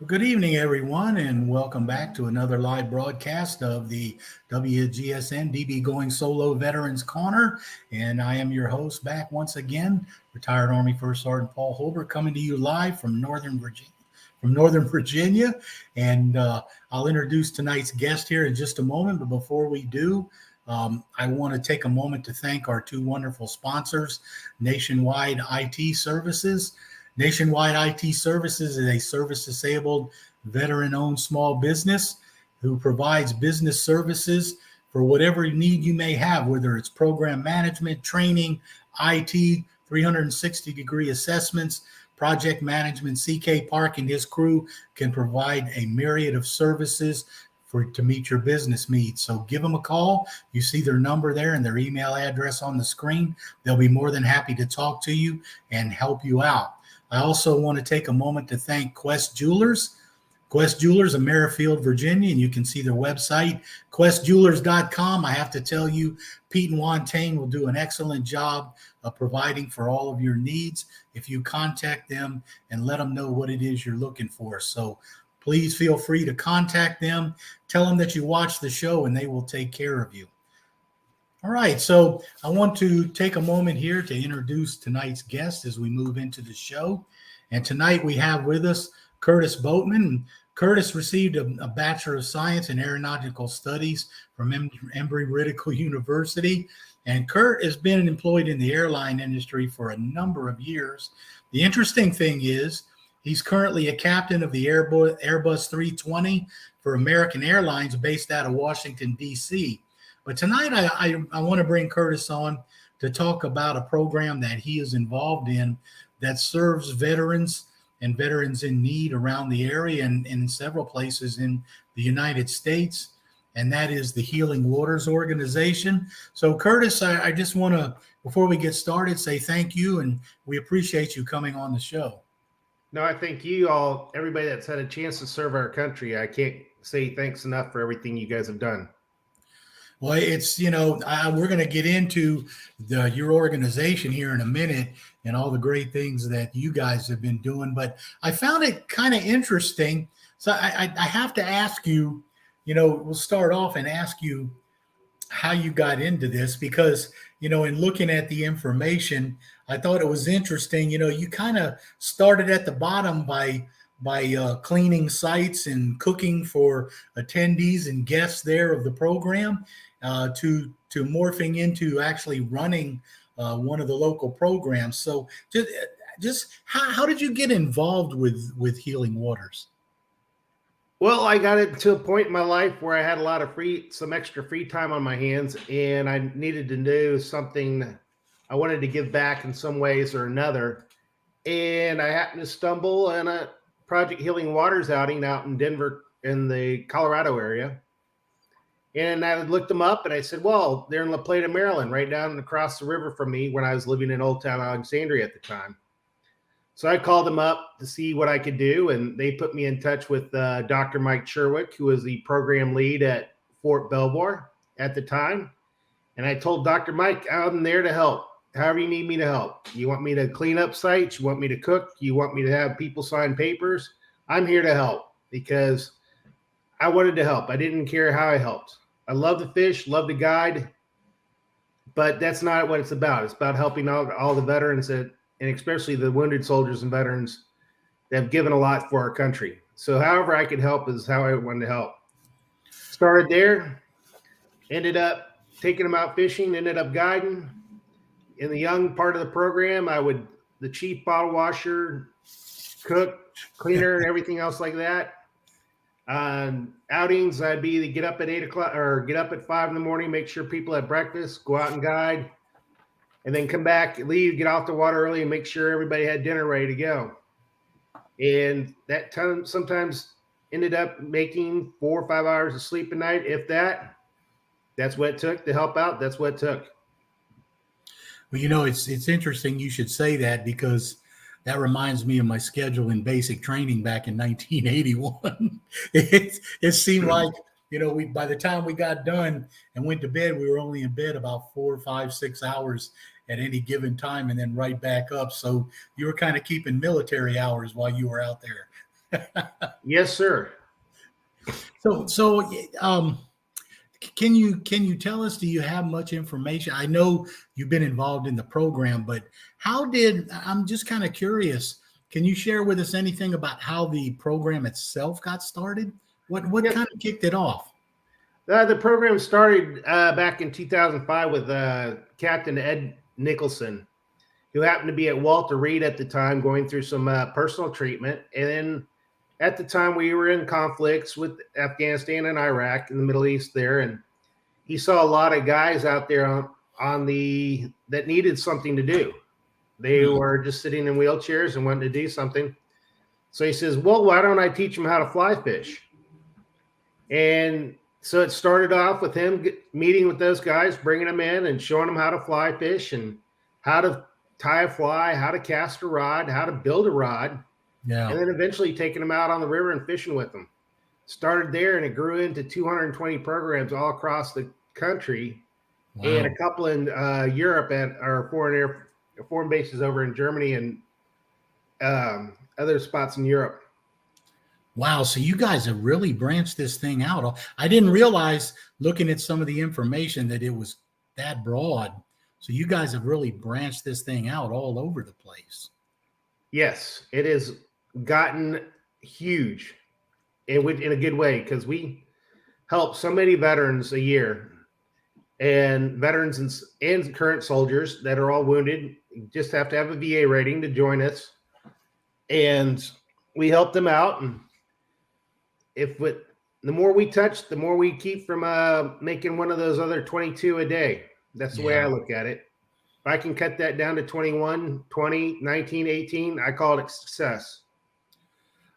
Well, good evening, everyone, and welcome back to another live broadcast of the WGSN-DB Going Solo Veterans Corner. And I am your host back once again, retired Army First Sergeant Paul Holbert, coming to you live from Northern Virginia. And I'll introduce tonight's guest here in just a moment. But before we do, I want to take a moment to thank our two wonderful sponsors, Nationwide IT Services. Nationwide IT Services is a service-disabled, veteran-owned small business who provides business services for whatever need you may have, whether it's program management, training, IT, 360-degree assessments, project management. CK Park and his crew can provide a myriad of services to meet your business needs. So give them a call. You see their number there and their email address on the screen. They'll be more than happy to talk to you and help you out. I also want to take a moment to thank Quest Jewelers. Quest Jewelers of Merrifield, Virginia, and you can see their website, questjewelers.com. I have to tell you, Pete and Wantain will do an excellent job of providing for all of your needs if you contact them and let them know what it is you're looking for. So please feel free to contact them. Tell them that you watch the show and they will take care of you. All right, so I want to take a moment here to introduce tonight's guest as we move into the show. And tonight we have with us Curtis Boatman. Curtis received a Bachelor of Science in Aeronautical Studies from Embry-Riddle University. And Kurt has been employed in the airline industry for a number of years. The interesting thing is he's currently a captain of the Airbus 320 for American Airlines based out of Washington, D.C. But tonight I want to bring Curtis on to talk about a program that he is involved in that serves veterans and veterans in need around the area and in several places in the United States. And that is the Healing Waters organization. So Curtis, I just want to, before we get started, say thank you. And we appreciate you coming on the show. No, I thank you all, everybody that's had a chance to serve our country. I can't say thanks enough for everything you guys have done. Well, it's, we're going to get into your organization here in a minute and all the great things that you guys have been doing. But I found it kind of interesting. So I have to ask you, we'll start off and ask you how you got into this because, in looking at the information, I thought it was interesting. You kind of started at the bottom by cleaning sites and cooking for attendees and guests there of the program to morphing into actually running one of the local programs. So just how did you get involved with Healing Waters? Well, I got it to a point in my life where I had a lot of some extra free time on my hands, and I needed to do something. I wanted to give back in some ways or another. And I happened to stumble on a Project Healing Waters outing out in Denver in the Colorado area. And I looked them up and I said, well, they're in La Plata, Maryland, right down across the river from me when I was living in Old Town Alexandria at the time. So I called them up to see what I could do. And they put me in touch with Dr. Mike Sherwick, who was the program lead at Fort Belvoir at the time. And I told Dr. Mike, I'm there to help. However you need me to help. You want me to clean up sites? You want me to cook? You want me to have people sign papers? I'm here to help because I wanted to help. I didn't care how I helped. I love to fish, love to guide, but that's not what it's about. It's about helping all the veterans and especially the wounded soldiers and veterans that have given a lot for our country. So however I could help is how I wanted to help. Started there, ended up taking them out fishing, ended up guiding. In the young part of the program, the chief bottle washer, cook, cleaner, and everything else like that. Outings, I'd be get up at 8 o'clock or get up at 5 in the morning, make sure people had breakfast, go out and guide, and then come back, leave, get off the water early and make sure everybody had dinner ready to go. And that time sometimes ended up making 4 or 5 hours of sleep a night, if that. That's what it took to help out. That's what it took. Well, it's interesting you should say that because that reminds me of my schedule in basic training back in 1981. It seemed like, by the time we got done and went to bed, we were only in bed about 4, 5, 6 hours at any given time and then right back up. So you were kind of keeping military hours while you were out there. Yes, sir. So, can you tell us? Do you have much information? I know you've been involved in the program, but I'm just kind of curious. Can you share with us anything about how the program itself got started? What Yep. kind of kicked it off? The program started back in 2005 with Captain Ed Nicholson, who happened to be at Walter Reed at the time, going through some personal treatment. And then at the time, we were in conflicts with Afghanistan and Iraq in the Middle East there, and he saw a lot of guys out there that needed something to do. They were just sitting in wheelchairs and wanted to do something. So he says, "Well, why don't I teach them how to fly fish?" And so it started off with him meeting with those guys, bringing them in and showing them how to fly fish and how to tie a fly, how to cast a rod, how to build a rod, Yeah. and then eventually taking them out on the river and fishing with them. Started there, and it grew into 220 programs all across the country, Wow. and a couple in Europe at our foreign bases over in Germany and other spots in Europe. Wow. So you guys have really branched this thing out. I didn't realize, looking at some of the information, that it was that broad. So you guys have really branched this thing out all over the place. Yes, it has gotten huge in a good way, because we help so many veterans a year, and veterans and current soldiers that are all wounded just have to have a VA rating to join us. And we help them out. And the more we touch, the more we keep from making one of those other 22 a day. That's the way I look at it. If I can cut that down to 21, 20, 19, 18, I call it success.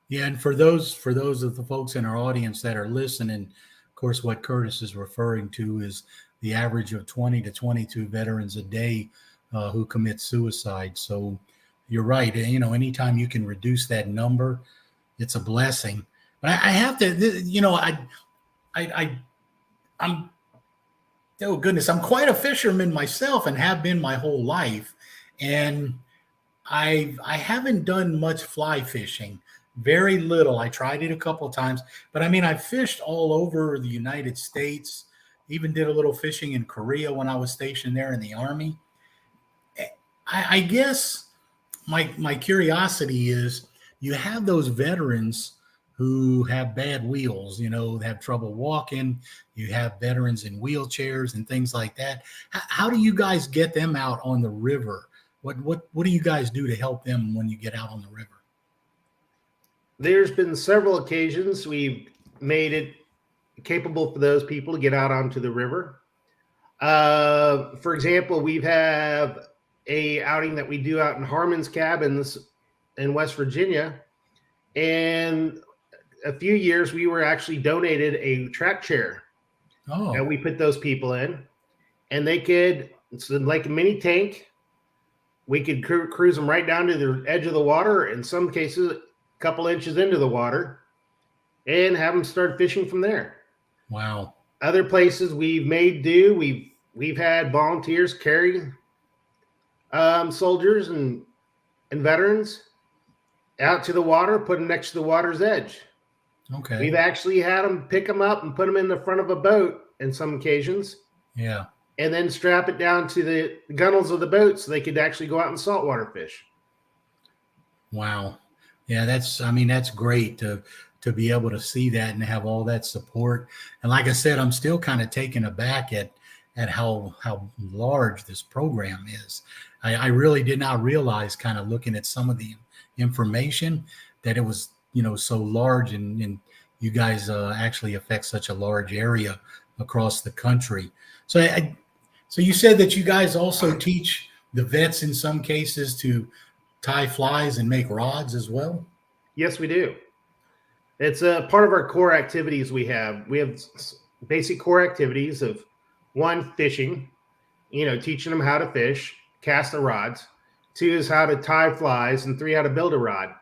Yeah, and for those of the folks in our audience that are listening, of course, what Curtis is referring to is the average of 20 to 22 veterans a day who commit suicide. So you're right. You know, anytime you can reduce that number, it's a blessing. But I have to, you know, I'm oh goodness, I'm quite a fisherman myself and have been my whole life, and I haven't done much fly fishing. Very little. I tried it a couple of times, but I mean, I fished all over the United States. Even did a little fishing in Korea when I was stationed there in the Army. I guess my curiosity is, you have those veterans who have bad wheels, you know, have trouble walking. You have veterans in wheelchairs and things like that. How do you guys get them out on the river? What do you guys do to help them when you get out on the river? There's been several occasions we've made it capable for those people to get out onto the river. For example, we have a outing that we do out in Harmon's Cabins in West Virginia, and a few years we were actually donated a track chair. And we put those people in, and it's like a mini tank. We could cruise them right down to the edge of the water, in some cases a couple inches into the water, and have them start fishing from there. Wow. Other places we've made do, we've had volunteers carry soldiers and veterans out to the water, put them next to the water's edge. Okay. We've actually had them pick them up and put them in the front of a boat in some occasions. Yeah. And then strap it down to the gunnels of the boat so they could actually go out and saltwater fish. Wow. Yeah, that's great to be able to see that and have all that support. And like I said, I'm still kind of taken aback at how large this program is. I really did not realize, kind of looking at some of the information, that it was, you know, so large, and you guys actually affect such a large area across the country. So so you said that you guys also teach the vets in some cases to tie flies and make rods as well? Yes, we do. It's a part of our core activities. We have basic core activities of, one, fishing, you know, teaching them how to fish, cast the rods. 2 is how to tie flies, and 3, how to build a rod.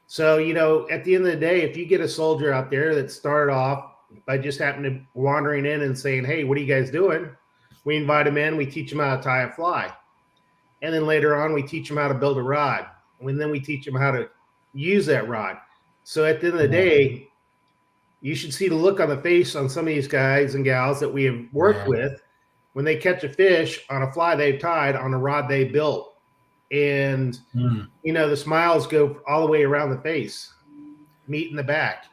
So, you know, at the end of the day, if you get a soldier out there that started off by just happening to wandering in and saying, "Hey, what are you guys doing?" We invite them in, we teach them how to tie a fly. And then later on, we teach them how to build a rod. And then we teach them how to use that rod. So at the end of the day, you should see the look on the face on some of these guys and gals that we have worked with when they catch a fish on a fly they've tied on a rod they built. And, the smiles go all the way around the face, meat in the back.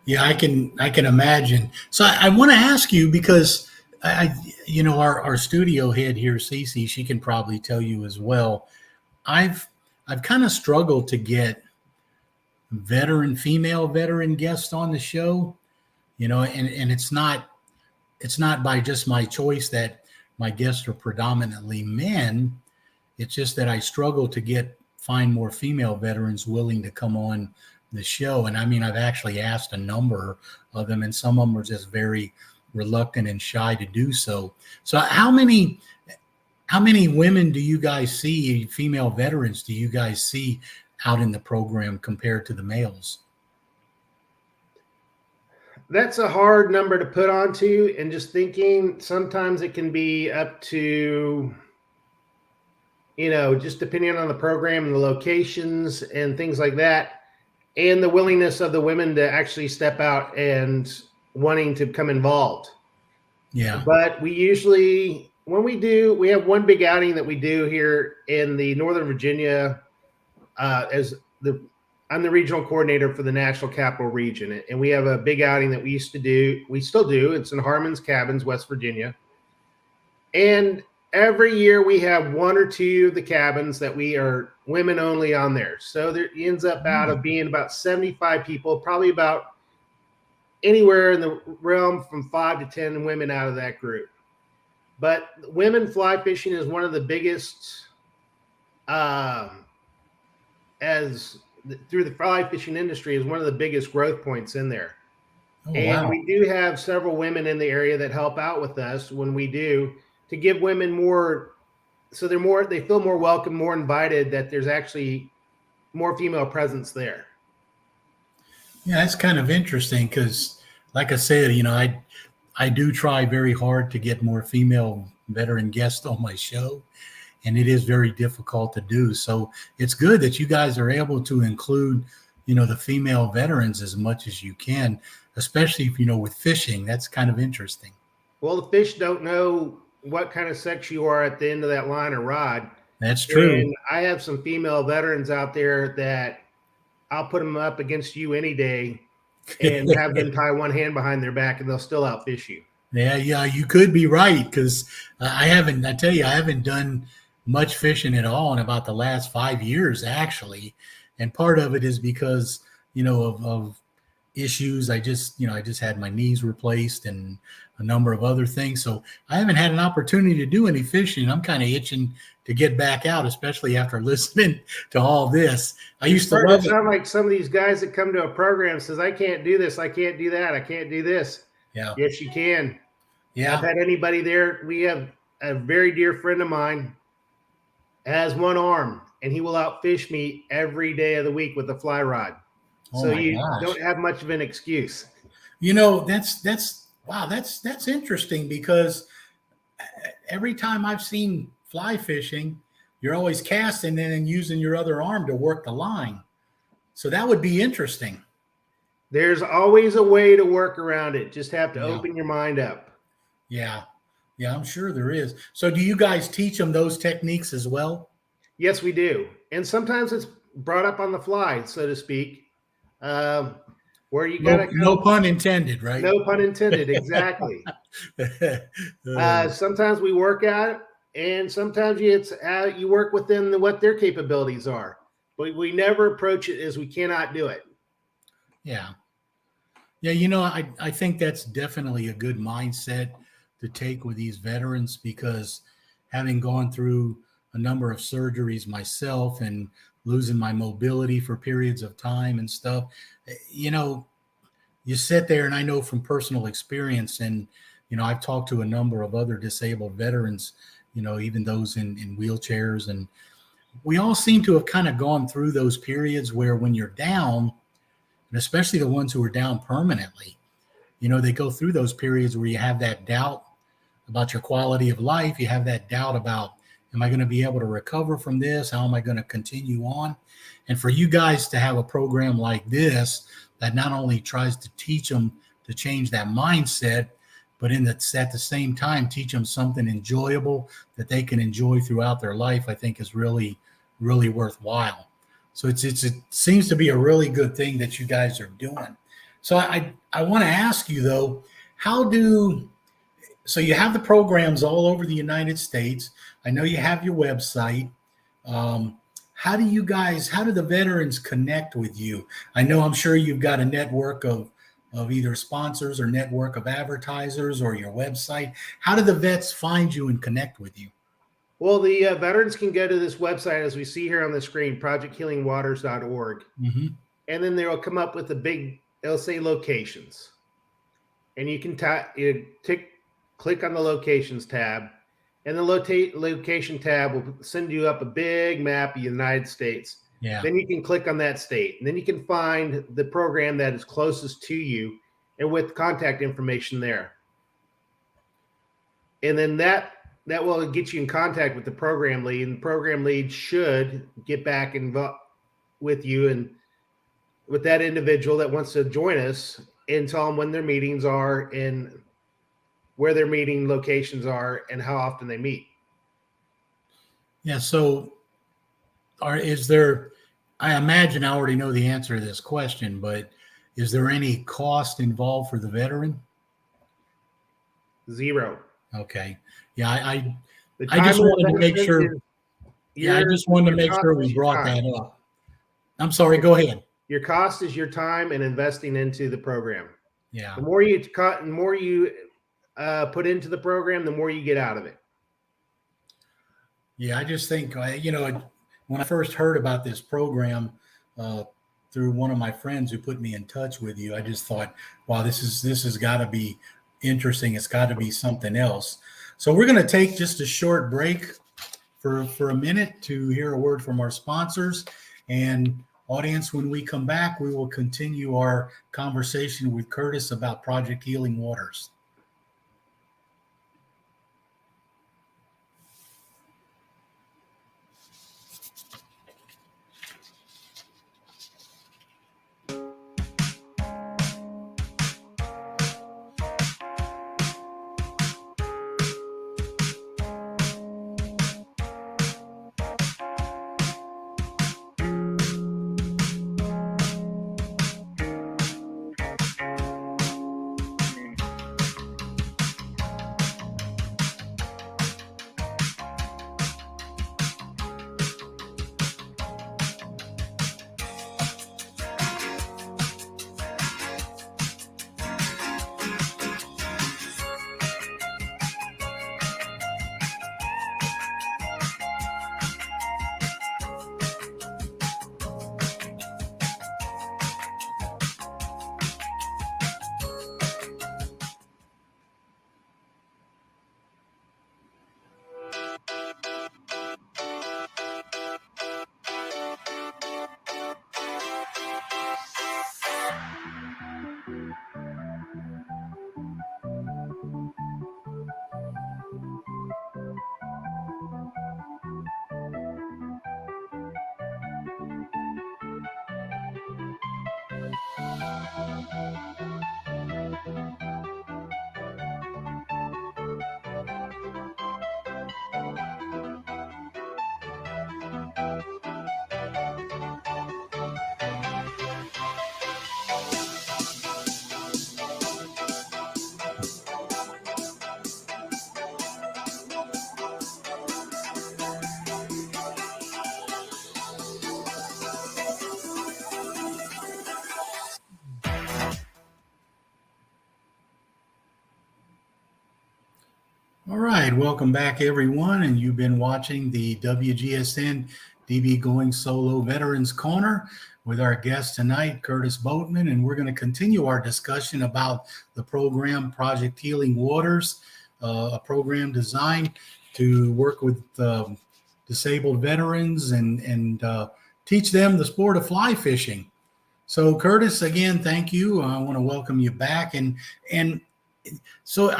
Yeah, I can imagine. So I want to ask you, because our studio head here, Cece, she can probably tell you as well. I've kind of struggled to get female veteran guests on the show, and it's not by just my choice that my guests are predominantly men. It's just that I struggle to find more female veterans willing to come on the show. And I mean, I've actually asked a number of them, and some of them are just very reluctant and shy to do so. So how many women do you guys see, female veterans do you guys see out in the program compared to the males? That's a hard number to put onto, and just thinking sometimes it can be up to, just depending on the program and the locations and things like that, and the willingness of the women to actually step out and wanting to become involved. Yeah. But we usually, we have one big outing that we do here in the Northern Virginia. I'm the regional coordinator for the National Capital Region, and we have a big outing that we still do. It's in Harmon's Cabins, West Virginia. And every year we have one or two of the cabins that we are women only on there. So there ends up out of being about 75 people, probably about anywhere in the realm from 5 to 10 women out of that group. But women fly fishing is one of the biggest, through the fly fishing industry, is one of the biggest growth points in there. And we do have several women in the area that help out with us when we do, to give women more, so they feel more welcome, more invited, that there's actually more female presence there. Yeah, that's kind of interesting because, like I said, I do try very hard to get more female veteran guests on my show, and it is very difficult to do. So it's good that you guys are able to include, the female veterans as much as you can, especially with fishing. That's kind of interesting. Well, the fish don't know what kind of sex you are at the end of that line or rod. That's true. And I have some female veterans out there that I'll put them up against you any day and have them tie one hand behind their back, and they'll still outfish you. Yeah, you could be right, because I haven't done much fishing at all in about the last 5 years, actually. And part of it is because, of issues. I just had my knees replaced and a number of other things. So I haven't had an opportunity to do any fishing. I'm kind of itching to get back out, especially after listening to all this. I used to love it. Sound like some of these guys that come to a program says, I can't do this, I can't do that, I can't do this. Yeah. Yes, you can. Yeah. I've had anybody there. We have a very dear friend of mine has one arm, and he will outfish me every day of the week with a fly rod. So you don't have much of an excuse. That's interesting, because every time I've seen fly fishing, you're always casting and then using your other arm to work the line. So that would be interesting. There's always a way to work around it. Just have to open your mind up. Yeah. Yeah, I'm sure there is. So do you guys teach them those techniques as well? Yes, we do. And sometimes it's brought up on the fly, so to speak, where you got to no pun intended, right? No pun intended. Exactly. Sometimes we work at it, and sometimes you work within what their capabilities are. But we never approach it as we cannot do it. Yeah. Yeah, I think that's definitely a good mindset to take with these veterans, because having gone through a number of surgeries myself and losing my mobility for periods of time and stuff, you sit there, and I know from personal experience, and, I've talked to a number of other disabled veterans, even those in wheelchairs, and we all seem to have kind of gone through those periods where when you're down, and especially the ones who are down permanently, they go through those periods where you have that doubt about your quality of life. You have that doubt about, Am I going to be able to recover from this? How am I going to continue on? And for you guys to have a program like this that not only tries to teach them to change that mindset, but at the same time, teach them something enjoyable that they can enjoy throughout their life, I think is really, really worthwhile. So it seems to be a really good thing that you guys are doing. So I want to ask you though, so you have the programs all over the United States. I know you have your website. How do the veterans connect with you? I know I'm sure you've got a network of either sponsors or network of advertisers or your website. How do the vets find you and connect with you? Well, the veterans can go to this website, as we see here on the screen, projecthealingwaters.org. Mm-hmm. And then they'll come up with it'll say locations. And you can click on the locations tab. And the location tab will send you up a big map of the United States. Yeah. Then you can click on that state. And then you can find the program that is closest to you and with contact information there. And then that will get you in contact with the program lead. And the program lead should get back involved with you and with that individual that wants to join us and tell them when their meetings are and where their meeting locations are and how often they meet. Yeah. So I imagine I already know the answer to this question, but is there any cost involved for the veteran? Zero. Okay. Yeah. I just wanted to make sure. Yeah. I just wanted to make sure we brought that up. I'm sorry. Go ahead. Your cost is your time and investing into the program. Yeah. The more you put into the program, the more you get out of it. Yeah, I just think, when I first heard about this program through one of my friends who put me in touch with you, I just thought, wow, this has got to be interesting. It's got to be something else. So we're going to take just a short break for a minute to hear a word from our sponsors. And audience, when we come back, we will continue our conversation with Curtis about Project Healing Waters. All right, welcome back, everyone. And you've been watching the WGSN-DB Going Solo Veterans Corner with our guest tonight, Curtis Boatman. And we're going to continue our discussion about the program Project Healing Waters, a program designed to work with disabled veterans and teach them the sport of fly fishing. So, Curtis, again, thank you. I want to welcome you back. And so,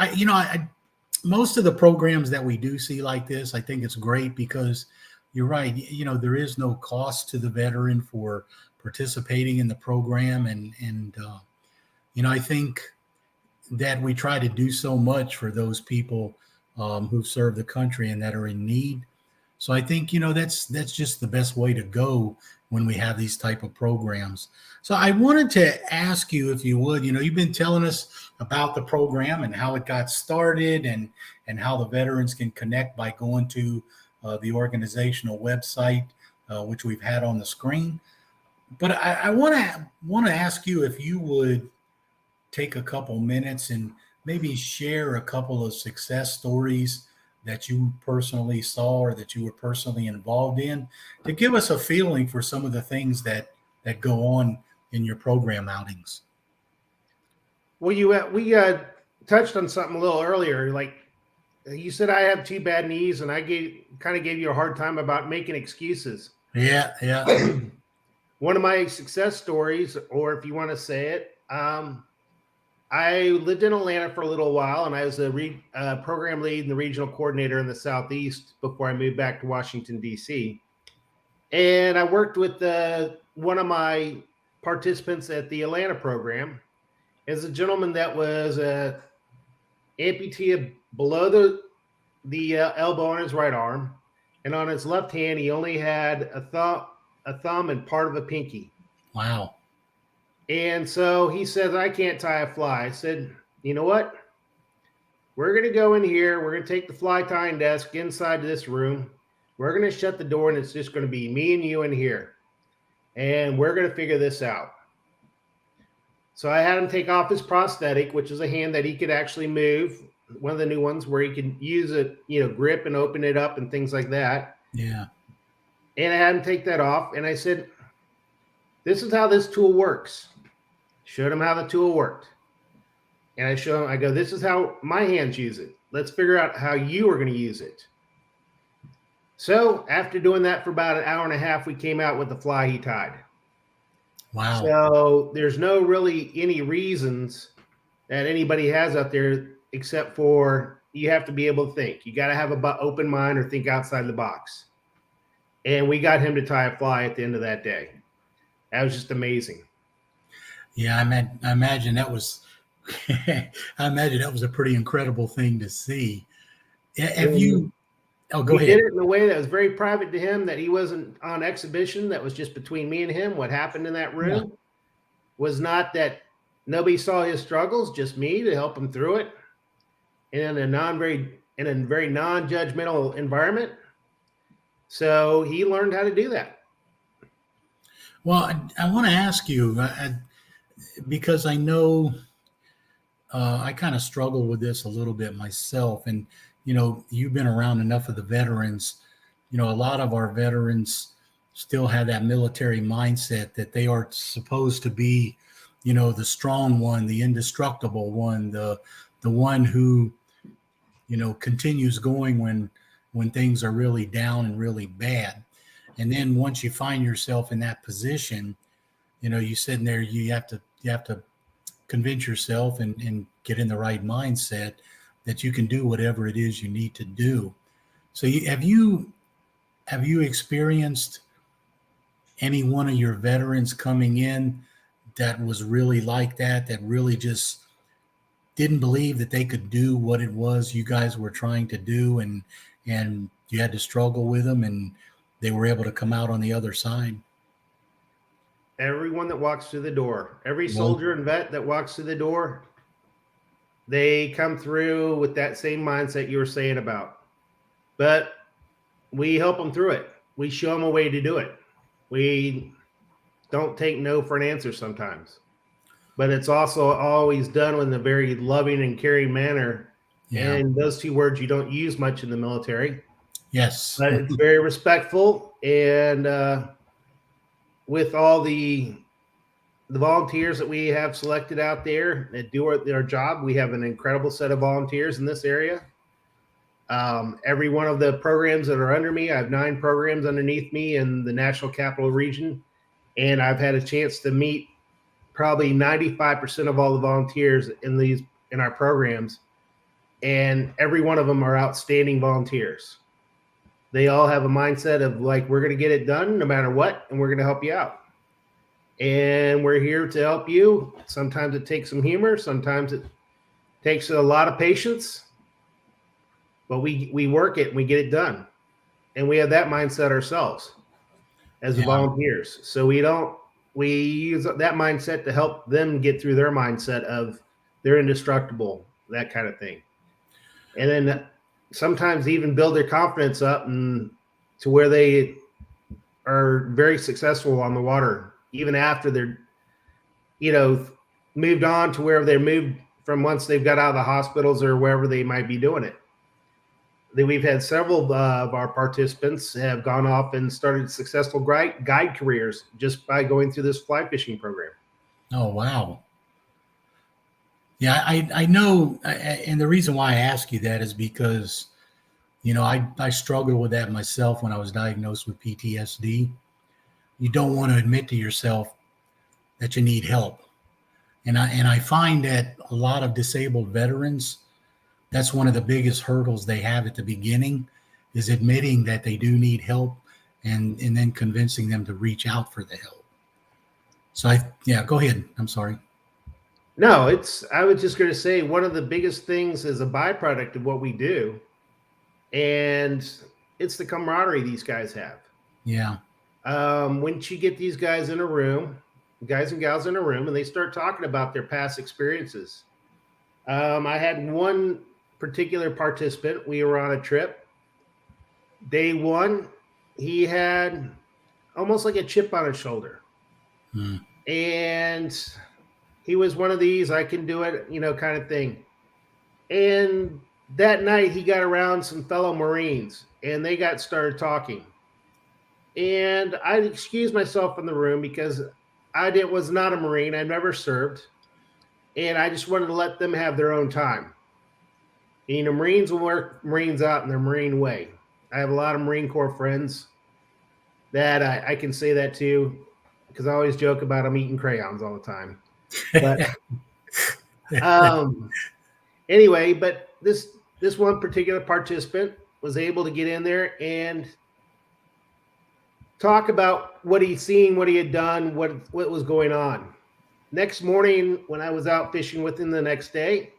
most of the programs that we do see like this, I think it's great because you're right. There is no cost to the veteran for participating in the program, and I think that we try to do so much for those people who serve the country and that are in need. So I think that's just the best way to go when we have these type of programs. So I wanted to ask you, if you would, you've been telling us about the program and how it got started, and how the veterans can connect by going to the organizational website, which we've had on the screen. But I want to ask you if you would take a couple minutes and maybe share a couple of success stories that you personally saw or that you were personally involved in, to give us a feeling for some of the things that go on in your program outings. Well, we touched on something a little earlier. Like you said, I have 2 bad knees, and I kind of gave you a hard time about making excuses. Yeah. One of my success stories, or if you want to say it, I lived in Atlanta for a little while, and I was a program lead and the regional coordinator in the Southeast before I moved back to Washington, D.C. And I worked with one of my participants at the Atlanta program is a gentleman that was amputee below the elbow on his right arm, and on his left hand he only had a thumb and part of a pinky. Wow. And so he says, I can't tie a fly. I said, you know what? We're going to go in here. We're going to take the fly tying desk inside this room. We're going to shut the door, and it's just going to be me and you in here. And we're going to figure this out. So I had him take off his prosthetic, which is a hand that he could actually move, one of the new ones where he could use it, grip and open it up and things like that. Yeah. And I had him take that off. And I said, this is how this tool works. Showed him how the tool worked. And I showed him, I go, this is how my hands use it. Let's figure out how you are going to use it. So after doing that for about an hour and a half, we came out with the fly he tied. Wow. So there's no really any reasons that anybody has out there, except for you have to be able to think. You got to have an open mind or think outside the box. And we got him to tie a fly at the end of that day. That was just amazing. Yeah, I imagine that was a pretty incredible thing to see. Have you? Oh, go ahead. He did it in a way that was very private to him, that he wasn't on exhibition. That was just between me and him. What happened in that room was not that nobody saw his struggles, just me to help him through it in a very non-judgmental environment. So he learned how to do that. Well, I want to ask you, because I know I kind of struggle with this a little bit myself. And, you've been around enough of the veterans. A lot of our veterans still have that military mindset that they are supposed to be, the strong one, the indestructible one, the one who, continues going when things are really down and really bad. And then once you find yourself in that position, you're sitting there, you have to convince yourself and get in the right mindset that you can do whatever it is you need to do. So have you experienced any one of your veterans coming in that was really like that really just didn't believe that they could do what it was you guys were trying to do, and you had to struggle with them, and they were able to come out on the other side? Everyone that walks through the door, every soldier and vet that walks through the door, they come through with that same mindset you were saying about. But we help them through it. We show them a way to do it. We don't take no for an answer sometimes. But it's also always done in a very loving and caring manner. Yeah. And those 2 words you don't use much in the military. Yes. But it's very respectful. And with all the volunteers that we have selected out there that do their job, we have an incredible set of volunteers in this area. Every one of the programs that are under me, I have 9 programs underneath me in the National Capital Region, and I've had a chance to meet probably 95% of all the volunteers in our programs. and every one of them are outstanding volunteers. They all have a mindset of like, we're going to get it done no matter what, and we're going to help you out. And we're here to help you. Sometimes it takes some humor. Sometimes it takes a lot of patience. But we work it and we get it done. And we have that mindset ourselves as the volunteers. So we use that mindset to help them get through their mindset of they're indestructible, that kind of thing. And then sometimes even build their confidence up and to where they are very successful on the water, even after they're, moved on to wherever they moved from once they've got out of the hospitals or wherever they might be doing it. We've had several of our participants have gone off and started successful guide careers just by going through this fly fishing program. Oh, wow. Yeah, I know. And the reason why I ask you that is because, I struggled with that myself when I was diagnosed with PTSD. You don't want to admit to yourself that you need help. And I find that a lot of disabled veterans, that's one of the biggest hurdles they have at the beginning, is admitting that they do need help and then convincing them to reach out for the help. So go ahead. I'm sorry. No, I was just going to say one of the biggest things is a byproduct of what we do. And it's the camaraderie these guys have. Yeah. Once you get these guys in a room, guys and gals in a room, and they start talking about their past experiences. I had one particular participant. We were on a trip. Day one, he had almost like a chip on his shoulder. And he was one of these, I can do it, kind of thing. And that night he got around some fellow Marines and they started talking. And I excused myself from the room because I was not a Marine. I never served. And I just wanted to let them have their own time. Marines will work Marines out in their Marine way. I have a lot of Marine Corps friends that I can say that to, because I always joke about them eating crayons all the time. But anyway, but this one particular participant was able to get in there and talk about what he'd seen, what he had done, what was going on. Next morning, when I was out fishing with him the next day,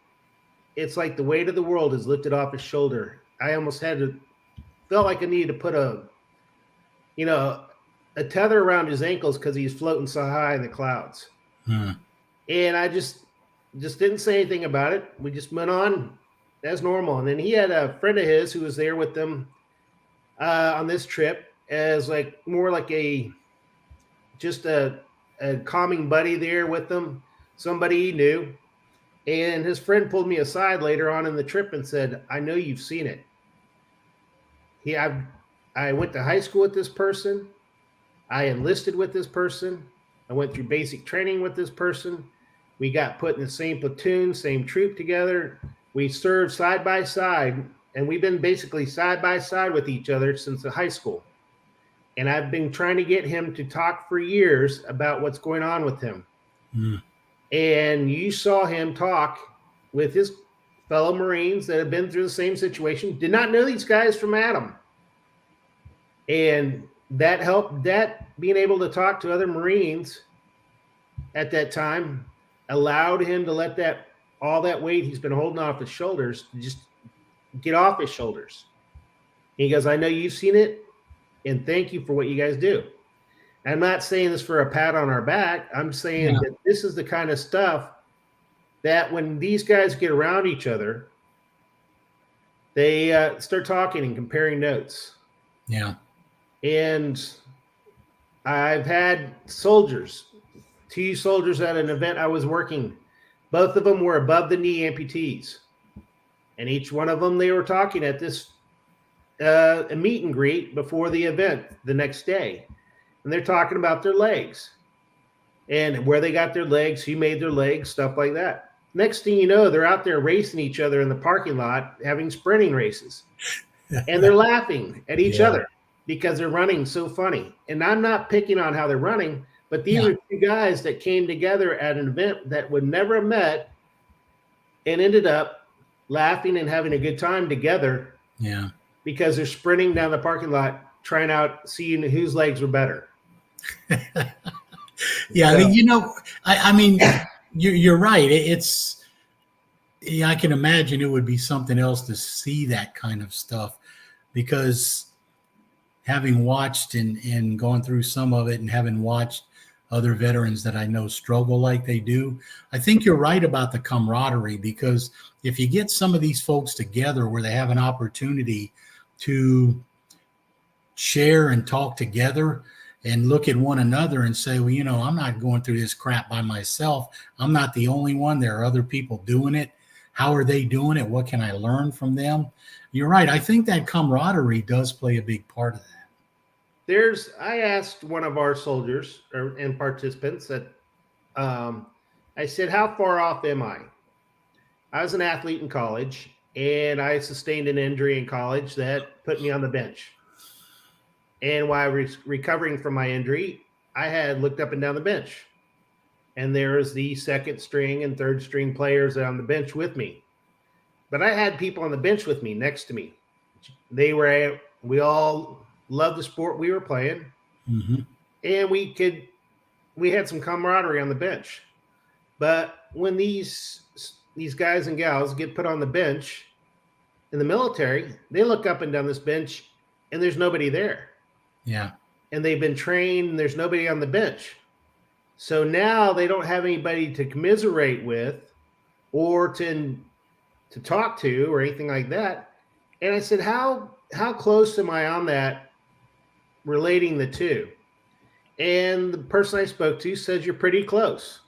it's like the weight of the world is lifted off his shoulder. I almost felt like I needed to put a tether around his ankles because he's floating so high in the clouds. And I just didn't say anything about it. We just went on as normal. And then he had a friend of his who was there with them on this trip as more like a calming buddy there with them, somebody he knew. And his friend pulled me aside later on in the trip and said, I know you've seen it. I went to high school with this person. I enlisted with this person. I went through basic training with this person. We got put in the same platoon, same troop together. We served side by side, and we've been basically side by side with each other since the high school. And I've been trying to get him to talk for years about what's going on with him. And you saw him talk with his fellow Marines that have been through the same situation, did not know these guys from Adam. And that helped, being able to talk to other Marines at that time allowed him to let all that weight he's been holding off his shoulders just get off his shoulders. He goes, I know you've seen it, and thank you for what you guys do. I'm not saying this for a pat on our back. I'm saying that this is the kind of stuff that when these guys get around each other, they start talking and comparing notes. Yeah. And I've had two soldiers at an event I was working. Both of them were above the knee amputees. And each one of them, they were talking at this a meet and greet before the event the next day. And they're talking about their legs and where they got their legs, who made their legs, stuff like that. Next thing you know, they're out there racing each other in the parking lot, having sprinting races. And they're laughing at each other because they're running so funny. And I'm not picking on how they're running, but these are two guys that came together at an event that would never have met and ended up laughing and having a good time together. Yeah. Because they're sprinting down the parking lot, trying out, seeing whose legs were better. Yeah. So, I mean, you're right. I can imagine it would be something else to see that kind of stuff, because having watched and gone through some of it, and having watched other veterans that I know struggle like they do, I think you're right about the camaraderie, because if you get some of these folks together where they have an opportunity to share and talk together and look at one another and say, well, I'm not going through this crap by myself. I'm not the only one. There are other people doing it. How are they doing it? What can I learn from them? You're right. I think that camaraderie does play a big part of that. I asked one of our soldiers and participants that, I said, how far off am I? I was an athlete in college, and I sustained an injury in college that put me on the bench. And while I was recovering from my injury, I had looked up and down the bench, and there was the second string and third string players on the bench with me. But I had people on the bench with me, next to me. We all loved the sport we were playing, Mm-hmm. and we had some camaraderie on the bench. But when these guys and gals get put on the bench in the military, they look up and down this bench, and there's nobody there. Yeah. And they've been trained, and there's nobody on the bench. So now they don't have anybody to commiserate with or to talk to or anything like that. And I said, how close am I on that, relating the two? And the person I spoke to says, you're pretty close.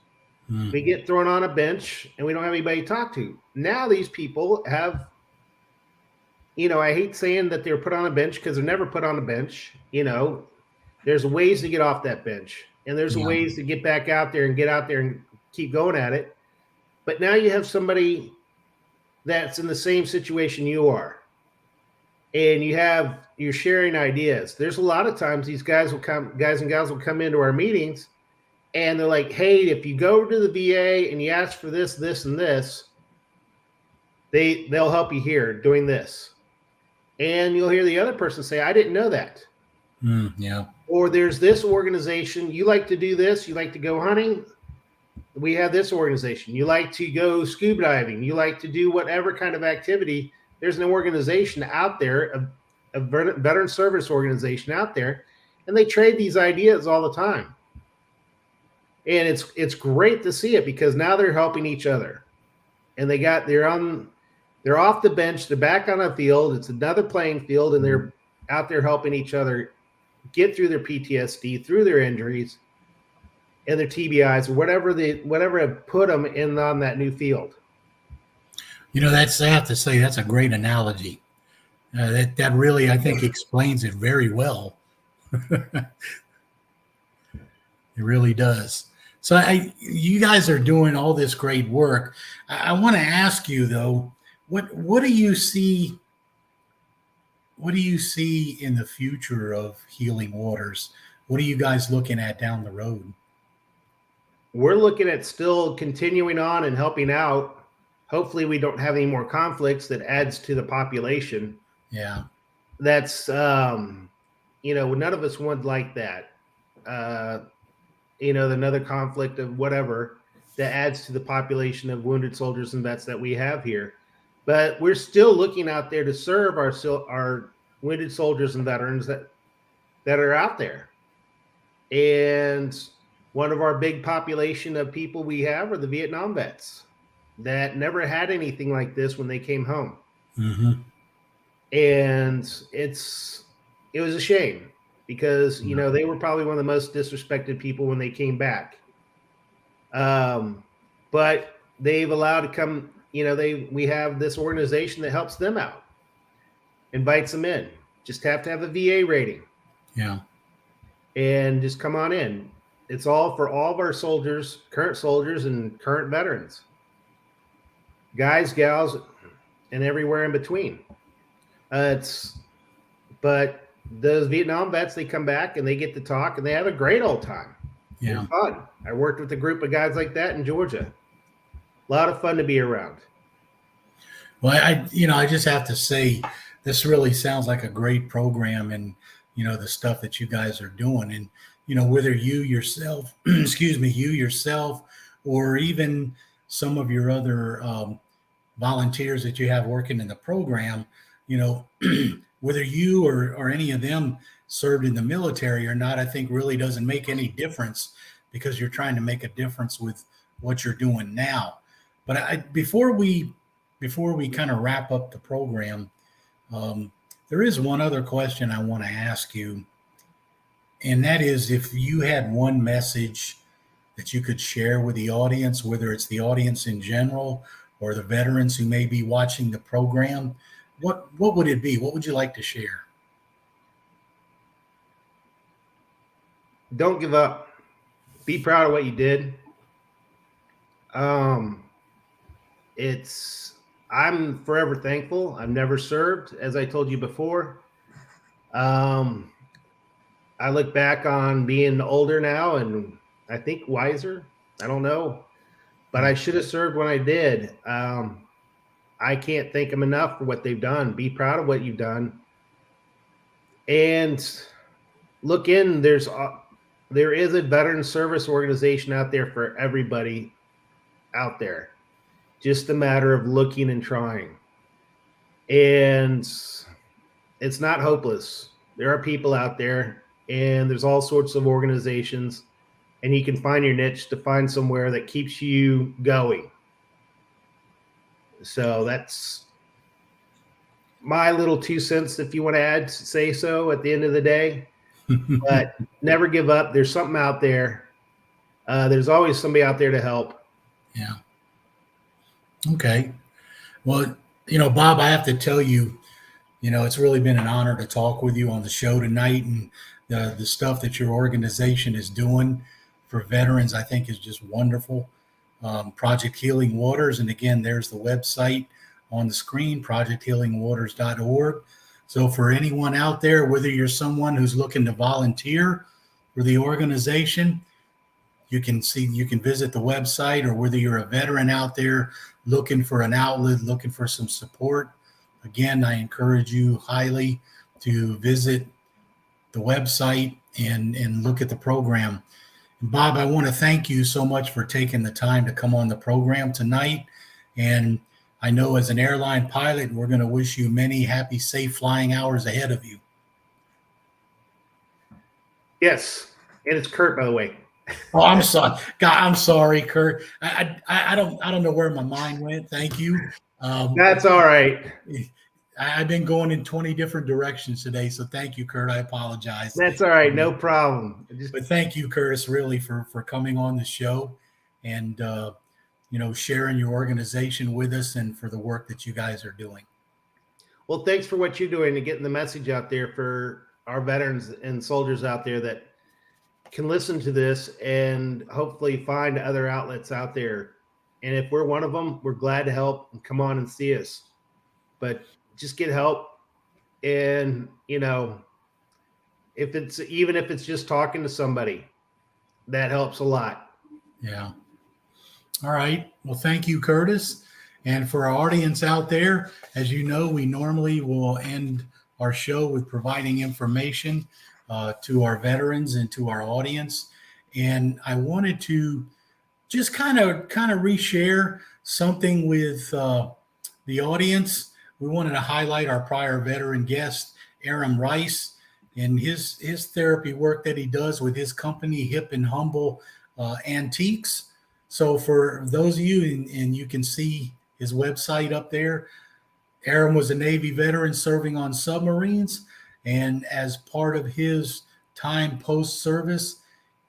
Mm. We get thrown on a bench and we don't have anybody to talk to. Now these people have, I hate saying that they're put on a bench, because they're never put on a bench. There's ways to get off that bench, and there's ways to get back out there and get out there and keep going at it. But now you have somebody that's in the same situation you are, and you're sharing ideas. There's a lot of times these guys and gals will come into our meetings, and they're like, hey, if you go to the VA and you ask for this, this, and this, they'll help you here doing this. And you'll hear the other person say, I didn't know that. Yeah. Or there's this organization. You like to do this. You like to go hunting. We have this organization. You like to go scuba diving. You like to do whatever kind of activity. There's an organization out there, a veteran service organization out there, and they trade these ideas all the time. And it's great to see it, because now they're helping each other, and they're off the bench. They're back on a field. It's another playing field, and they're out there helping each other get through their PTSD, through their injuries, and their TBIs, or whatever have put them in on that new field. I have to say, that's a great analogy. That really, I think, explains it very well. It really does. So you guys are doing all this great work. I want to ask you, though, what do you see? What do you see in the future of Healing Waters? What are you guys looking at down the road? We're looking at still continuing on and helping out. Hopefully we don't have any more conflicts that adds to the population. Yeah. That's, none of us would like that. Another conflict of whatever that adds to the population of wounded soldiers and vets that we have here. But we're still looking out there to serve our wounded soldiers and veterans that are out there. And one of our big population of people we have are the Vietnam vets that never had anything like this when they came home. Mm-hmm. And it was a shame, because, they were probably one of the most disrespected people when they came back. But they've allowed to come, we have this organization that helps them out, invites them in. Just have to have a VA rating. Yeah. And just come on in. It's all for all of our soldiers, current soldiers and current veterans, guys, gals, and everywhere in between. But those Vietnam vets, they come back and they get to talk and they have a great old time. Yeah. It's fun. I worked with a group of guys like that in Georgia. A lot of fun to be around. Well, I just have to say, this really sounds like a great program, and the stuff that you guys are doing, and whether you yourself, excuse me, you yourself, or even some of your other volunteers that you have working in the program, you know, whether you or any of them served in the military or not, I think really doesn't make any difference because you're trying to make a difference with what you're doing now. But before we kind of wrap up the program, um, there is one other question I want to ask you, and that is if you had one message that you could share with the audience, whether it's the audience in general or the veterans who may be watching the program, what would it be? What would you like to share? Don't give up. Be proud of what you did. I'm forever thankful. I've never served, as I told you before. I look back on being older now and I think wiser. I don't know, but I should have served when I did. I can't thank them enough for what they've done. Be proud of what you've done, and look in. There is a veteran service organization out there for everybody out there. Just a matter of looking and trying. And it's not hopeless. There are people out there, and there's all sorts of organizations, and you can find your niche to find somewhere that keeps you going. So that's my little 2 cents, if you want to add, say so at the end of the day. But never give up. There's something out there. There's always somebody out there to help. Yeah. Okay. Well, Bob, I have to tell you, it's really been an honor to talk with you on the show tonight, and the stuff that your organization is doing for veterans, I think, is just wonderful. Project Healing Waters, and again, there's the website on the screen, projecthealingwaters.org. So for anyone out there, whether you're someone who's looking to volunteer for the organization, you can visit the website, or whether you're a veteran out there looking for an outlet, looking for some support, again, I encourage you highly to visit the website and look at the program. And Bob, I want to thank you so much for taking the time to come on the program tonight. And I know as an airline pilot, we're going to wish you many happy, safe flying hours ahead of you. Yes. And it's Kurt, by the way. Oh, I'm sorry. God, I'm sorry, Kurt. I don't know where my mind went. Thank you. That's all right. I've been going in 20 different directions today, so thank you, Kurt. I apologize. That's all right. No problem. But thank you, Curtis, really for coming on the show and sharing your organization with us and for the work that you guys are doing. Well, thanks for what you're doing and getting the message out there for our veterans and soldiers out there that can listen to this and hopefully find other outlets out there. And if we're one of them, we're glad to help and come on and see us. But just get help. And, if it's just talking to somebody, that helps a lot. Yeah. All right. Well, thank you, Curtis. And for our audience out there, as you know, we normally will end our show with providing information to our veterans and to our audience. And I wanted to just kind of reshare something with the audience. We wanted to highlight our prior veteran guest, Aram Rice, and his therapy work that he does with his company, Hip and Humble Antiques. So for those of you, and you can see his website up there, Aram was a Navy veteran serving on submarines. And as part of his time post-service,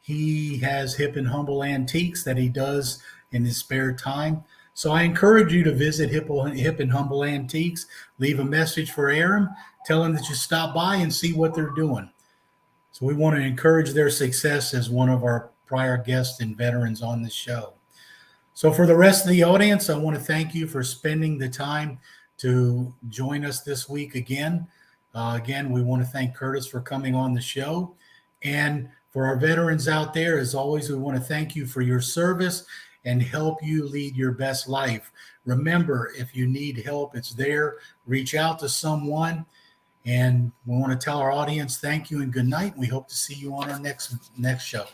he has Hip and Humble Antiques that he does in his spare time. So I encourage you to visit Hip and Humble Antiques, leave a message for Aram, tell him that you stop by and see what they're doing. So we want to encourage their success as one of our prior guests and veterans on the show. So for the rest of the audience, I want to thank you for spending the time to join us this week again. Again, we want to thank Curtis for coming on the show. And For our veterans out there, as always, we want to thank you for your service and help you lead your best life. Remember, if you need help, it's there. Reach out to someone. And we want to tell our audience thank you and good night. We hope to see you on our next show.